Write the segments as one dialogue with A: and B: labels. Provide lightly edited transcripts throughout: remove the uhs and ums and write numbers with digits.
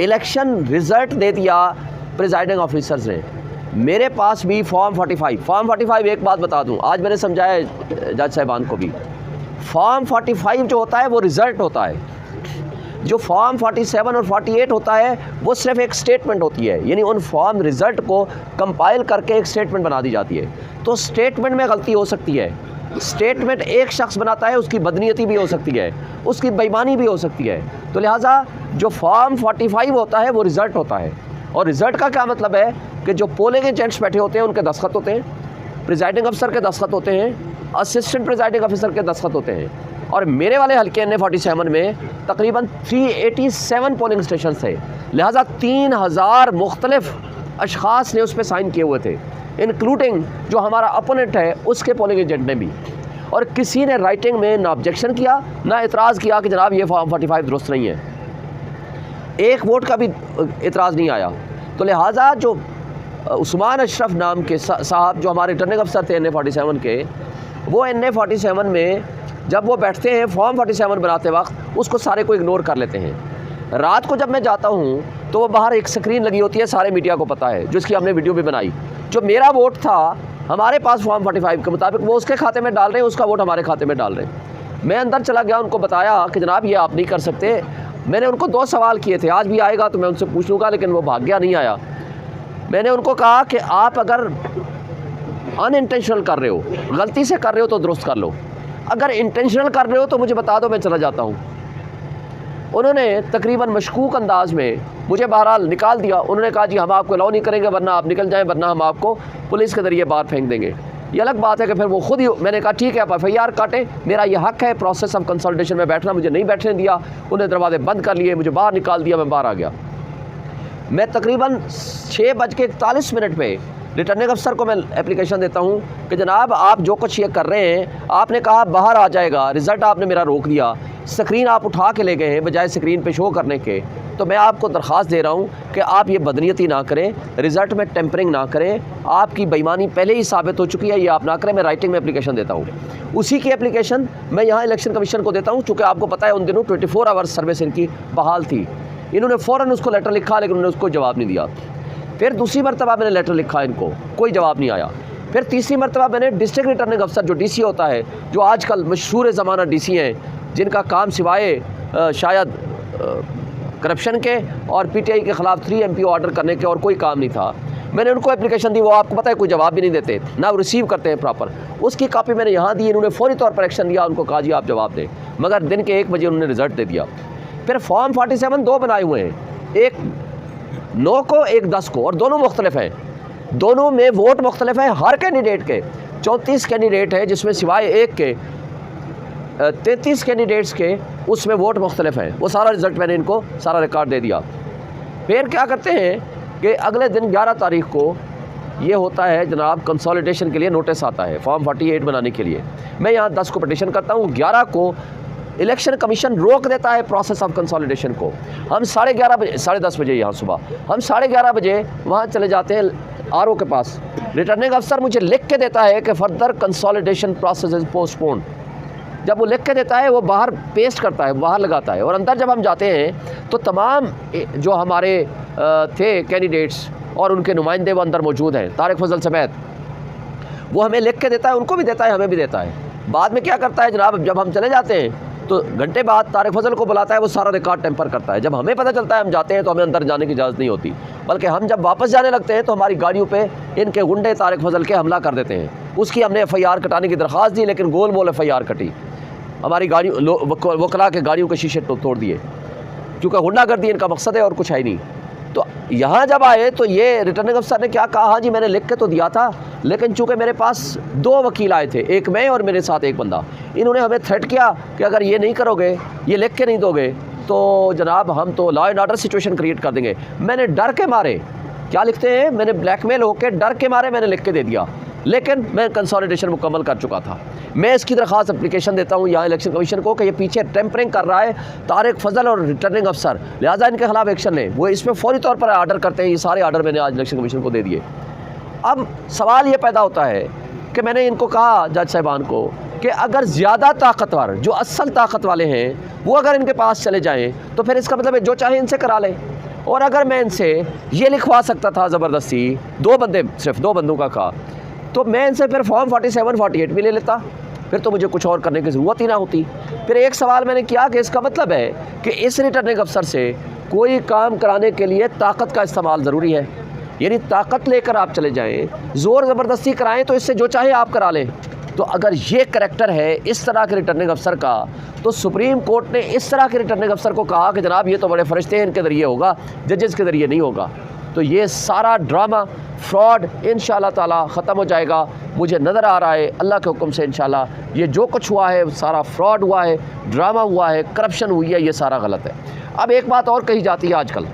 A: Election result दे दिया presiding officers ने। मेरे पास भी फॉर्म 45 एक बात बता दूं, आज मैंने समझाया जज साहिबान को भी, फॉर्म 45 जो होता है वो रिज़ल्ट होता है। जो फॉर्म 47 और 48 होता है वो सिर्फ एक स्टेटमेंट होती है, यानी उन फॉर्म रिज़ल्ट को कंपाइल करके एक स्टेटमेंट बना दी जाती है। तो स्टेटमेंट में गलती हो सकती है, स्टेटमेंट एक शख्स बनाता है, उसकी बदनीयती भी हो सकती है, उसकी बेईमानी भी हो सकती है। तो लिहाजा जो फॉर्म 45 होता है वो रिज़ल्ट होता है। और रिज़ल्ट का क्या मतलब है कि जो पोलिंग एजेंट्स बैठे होते हैं उनके दस्तखत होते हैं, प्रिजाइडिंग अफसर के दस्तखत होते हैं, असिस्टेंट प्रिजाइडिंग अफसर के दस्तखत होते हैं। और मेरे वाले हल्के NA 47 में तकरीबन 387 पोलिंग स्टेशन थे, लिहाजा 3000 मुख्तलिफ अशख़ास ने उस पर साइन किए हुए थे, इंक्लूडिंग जो हमारा अपोनेंट है उसके पोलिंग एजेंट ने भी। और किसी ने राइटिंग में ना ऑब्जेक्शन किया ना इतराज़ किया कि जनाब ये फॉर्म 45 दुरुस्त नहीं है, एक वोट का भी इतराज़ नहीं आया। तो लिहाजा जो उस्मान अशरफ नाम के साहब जो हमारे रिटर्निंग अफसर थे NA 47 के, वो NA 47 में जब वो बैठते हैं फॉर्म 47 बनाते वक्त उसको सारे को इग्नोर कर लेते हैं। रात को जब मैं जाता हूँ तो वो बाहर एक स्क्रीन लगी होती है, सारे मीडिया को पता है, जिसकी हमने वीडियो भी बनाई। जो मेरा वोट था हमारे पास फॉर्म 45 के मुताबिक वो उसके खाते में डाल रहे हैं, उसका वोट हमारे खाते में डाल रहे हैं। मैं अंदर चला गया, उनको बताया कि जनाब ये आप नहीं कर सकते। मैंने उनको 2 सवाल किए थे, आज भी आएगा तो मैं उनसे पूछ लूँगा, लेकिन वो भाग गया, नहीं आया। मैंने उनको कहा कि आप अगर अनइंटेंशनल कर रहे हो, गलती से कर रहे हो तो दुरुस्त कर लो, अगर इंटेंशनल कर रहे हो तो मुझे बता दो, मैं चला जाता हूँ। उन्होंने तकरीबन मशकूक अंदाज में मुझे बहरहाल निकाल दिया। उन्होंने कहा जी हम आपको अलाउ नहीं करेंगे, वरना आप निकल जाएं, वरना हम आपको पुलिस के ज़रिए बाहर फेंक देंगे। ये अलग बात है कि फिर वो खुद ही, मैंने कहा ठीक है आप FIR काटें, मेरा ये हक़ है प्रोसेस ऑफ कंसल्टेशन में बैठना, मुझे नहीं बैठने दिया। उन्हें दरवाजे बंद कर लिए, मुझे बाहर निकाल दिया, मैं बाहर आ गया। मैं तकरीबन 6:41 पे रिटर्निंग अफसर को मैं एप्लीकेशन देता हूँ कि जनाब आप जो कुछ ये कर रहे हैं, आपने कहा बाहर आ जाएगा, रिज़ल्ट आपने मेरा रोक दिया, स्क्रीन आप उठा के ले गए हैं बजाय स्क्रीन पे शो करने के। तो मैं आपको दरख्वास्त दे रहा हूँ कि आप ये बदनीयती ना करें, रिज़ल्ट में टेम्परिंग ना करें, आपकी बेईमानी पहले ही साबित हो चुकी है, ये आप ना करें। मैं राइटिंग में एप्लीकेशन देता हूँ, उसी की एप्लीकेशन मैं यहाँ इलेक्शन कमीशन को देता हूँ, चूँकि आपको पता है उन दिनों 24 आवर्स सर्विस इनकी बहाल थी। इन्होंने फ़ौरन उसको लेटर लिखा, लेकिन उन्होंने उसको जवाब नहीं दिया। फिर दूसरी मरतबा मैंने लेटर लिखा, इनको कोई जवाब नहीं आया। फिर तीसरी मरतबा मैंने डिस्ट्रिक्ट रिटर्निंग अफसर जो DC होता है, जो आजकल मशहूर ज़माना DC हैं, जिनका काम सिवाय शायद करप्शन के और PTI के ख़िलाफ़ 3 MP ऑर्डर करने के और कोई काम नहीं था, मैंने उनको एप्लीकेशन दी। वो आपको पता है कोई जवाब भी नहीं देते, ना वो रिसीव करते हैं प्रॉपर। उसकी कापी मैंने यहाँ दी, इन्होंने फौरी तौर पर एक्शन लिया, उनको कहा जी आप जवाब दें, मगर दिन के 1 बजे उन्होंने रिज़ल्ट दे दिया। फिर फॉर्म 47 2 बनाए हुए हैं, एक 9 को एक 10 को, और दोनों मुख्तलिफ हैं, दोनों में वोट मुख्तलिफ हैं हर कैंडिडेट के। 34 कैंडिडेट है जिसमें सिवाय एक के 33 कैंडिडेट्स के उसमें वोट मुख्तलिफ हैं। वो सारा रिज़ल्ट मैंने इनको सारा रिकॉर्ड दे दिया। फिर क्या करते हैं कि अगले दिन 11 तारीख को ये होता है जनाब, कंसोलिडेशन के लिए नोटिस आता है फॉर्म 48 बनाने के लिए। मैं यहाँ 10 को पटिशन करता हूँ, 11 को इलेक्शन कमीशन रोक देता है प्रोसेस ऑफ कंसोलिडेशन को। हम 11:30 बजे, 10:30 बजे यहाँ सुबह, हम 11:30 बजे वहाँ चले जाते हैं RO के पास। रिटर्निंग अफसर मुझे लिख के देता है कि further consolidation process is postpone. जब वो लिख के देता है वो बाहर पेस्ट करता है, बाहर लगाता है, और अंदर जब हम जाते हैं तो तमाम जो हमारे थे कैंडिडेट्स और उनके नुमाइंदे वो अंदर मौजूद हैं, तारिक फजल समेत। वो हमें लिख के देता है, उनको भी देता है, हमें भी देता है। बाद में क्या करता है जनाब, जब हम चले जाते हैं तो घंटे बाद तारिक फजल को बुलाता है, वो सारा रिकॉर्ड टेम्पर करता है। जब हमें पता चलता है हम जाते हैं तो हमें अंदर जाने की इजाज़त नहीं होती, बल्कि हम जब वापस जाने लगते हैं तो हमारी गाड़ियों पे इनके गुंडे तारिक फजल के हमला कर देते हैं। उसकी हमने FIR कटाने की दरख्वास्त दी, लेकिन गोल मोल FIR कटी, हमारी गाड़ियों वकला के गाड़ियों के शीशे तोड़ दिए, क्योंकि गुंडागर्दी इनका मकसद है और कुछ है ही नहीं। तो यहाँ जब आए तो ये रिटर्निंग अफसर ने क्या कहा, हाँ जी मैंने लिख के तो दिया था, लेकिन चूँकि मेरे पास 2 वकील आए थे, एक मैं और मेरे साथ एक बंदा, इन्होंने हमें थ्रेट किया कि अगर ये नहीं करोगे, ये लिख के नहीं दोगे तो जनाब हम तो law and order situation create कर देंगे। मैंने डर के मारे, क्या लिखते हैं, मैंने ब्लैकमेल होकर डर के मारे मैंने लिख के दे दिया, लेकिन मैं कंसोलिडेशन मुकम्मल कर चुका था। मैं इसकी दरख्वास्त एप्लीकेशन देता हूँ यहाँ इलेक्शन कमीशन को कि ये पीछे टेम्परिंग कर रहा है तारिक फजल और रिटर्निंग अफसर, लिहाजा इनके खिलाफ एक्शन लें। वो इसमें फौरी तौर पर आर्डर करते हैं, ये सारे आर्डर मैंने आज इलेक्शन कमीशन को दे दिए। अब सवाल ये पैदा होता है कि मैंने इनको कहा जज साहिबान को कि अगर ज़्यादा ताकतवर, जो असल ताकत वाले हैं, वो अगर इनके पास चले जाएँ तो फिर इसका मतलब है जो चाहे इनसे करा लें। और अगर मैं इनसे ये लिखवा सकता था ज़बरदस्ती, 2 बंदे, सिर्फ 2 बंदों का तो मैं इनसे फिर फॉर्म 47 48 भी ले लेता, फिर तो मुझे कुछ और करने की ज़रूरत ही ना होती। फिर एक सवाल मैंने किया कि इसका मतलब है कि इस रिटर्निंग अफसर से कोई काम कराने के लिए ताकत का इस्तेमाल ज़रूरी है, यानी ताकत लेकर आप चले जाएं, ज़ोर ज़बरदस्ती कराएं तो इससे जो चाहे आप करा लें। तो अगर ये करैक्टर है इस तरह के रिटर्निंग अफसर का, तो सुप्रीम कोर्ट ने इस तरह के रिटर्निंग अफसर को कहा कि जनाब ये तो बड़े फरिश्ते हैं, इनके ज़रिए होगा, जजेस के ज़रिए नहीं होगा। तो ये सारा ड्रामा, फ्रॉड इंशाअल्लाह ताला ख़त्म हो जाएगा। मुझे नज़र आ रहा है अल्लाह के हुक्म से इंशाअल्लाह ये जो कुछ हुआ है सारा फ्रॉड हुआ है, ड्रामा हुआ है, करप्शन हुई है, ये सारा गलत है। अब एक बात और कही जाती है आजकल,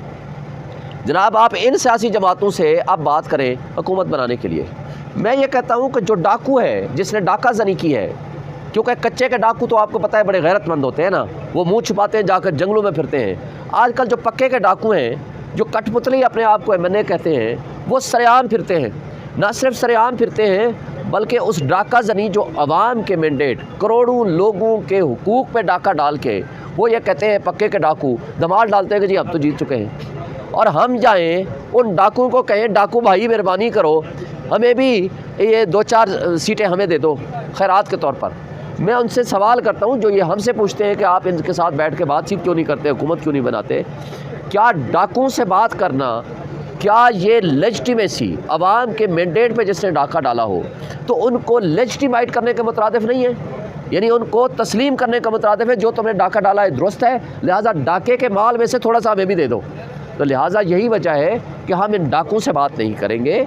A: जनाब आप इन सियासी जमातों से आप बात करें हुकूमत बनाने के लिए। मैं ये कहता हूँ कि जो डाकू है, जिसने डाका जनी की है, क्योंकि कच्चे के डाकू तो आपको पता है बड़े गैरतमंद होते हैं ना, वो मुँह छुपाते हैं, जाकर जंगलों में फिरते हैं। आजकल जो पक्के के डाकू हैं, जो कठपुतली अपने आप को एमएनए कहते हैं, वो सरेआम फिरते हैं। ना सिर्फ सरेआम फिरते हैं बल्कि उस डाका जनी जो अवाम के मैंडेट, करोड़ों लोगों के हुकूक पे डाका डाल के वो ये कहते हैं पक्के के डाकू, धमाल डालते हैं कि जी हम तो जीत चुके हैं। और हम जाएं उन डाकुओं को कहें डाकू भाई मेहरबानी करो, हमें भी ये 2-4 सीटें हमें दे दो खैरात के तौर पर। मैं उनसे सवाल करता हूँ जो ये हमसे पूछते हैं कि आप इनके साथ बैठ के बातचीत क्यों नहीं करते, हुकूमत क्यों नहीं बनाते, क्या डाकुओं से बात करना, क्या ये लेजिटिमेसी अवाम के मैंडेट पे जिसने डाका डाला हो तो उनको लेजिटिमाइट करने के मुतरादिफ नहीं है, यानी उनको तस्लीम करने का मुतरादिफ है। जो तुमने डाका डाला है दुरुस्त है, लिहाजा डाके के माल में से थोड़ा सा हमें भी दे दो। तो लिहाजा यही वजह है कि हम इन डाकुओं से बात नहीं करेंगे।